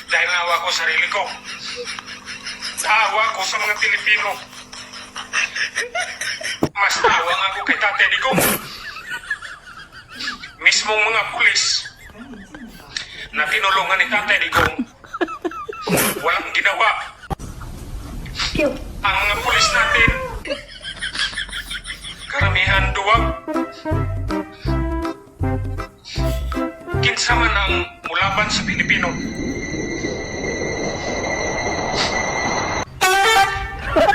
Dahil naawa ko sarili ko. Naawa ko sa mga Pilipino. Mas naawa nga ako kay Tatay Digong. Mismong mga pulis na tinulungan ni Tatay Digong, walang ginawa. Ang mga pulis natin, karamihan duwag. Kinsa man ang mulaban sa Pilipino.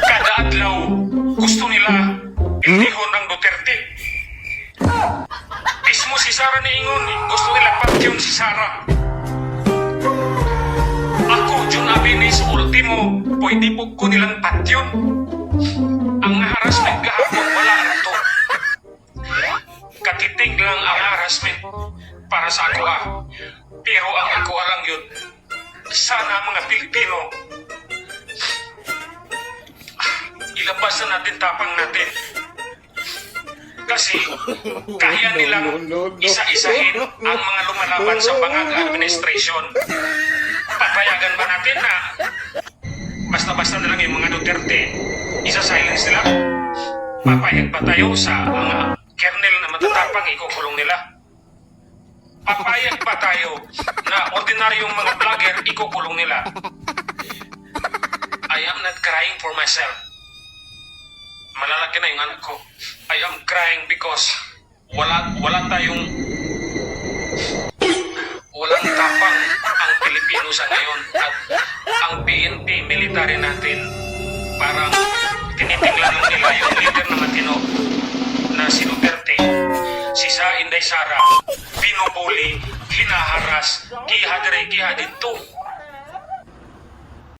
Kada adlaw, gusto nila ilihon ang Duterte. Mismo si Sara niingon, gusto nila patyon si Sara. Ako, Jun Abenes, ultimo, pwede po ko nilang patyon. Ang harassment gahapon, wala na to. Katitig lang ang harassment para sa ako Pero ang ako lang yun, sana mga Pilipino, ilabas na natin tapang natin. Kasi kaya nilang isa-isahin ang mga lumalaban sa bangag administration. Papayagan ba natin na basta-basta na lang yung mga Duterte, isa-silence nila? Papayag ba tayo sa mga kernel na matatapang ikukulong nila? Papayag ba tayo na ordinaryong mga vlogger ikukulong nila? I am not crying for myself. Malalaki na yung anak ko. I am crying because wala tayong walang tapang ang Pilipino sa ngayon at ang PNP military natin parang tinitingnan lang nila yung leader na matino na si Duterte, si Inday Sara, binubuli, hinaharas, kiha dire, kiha dito.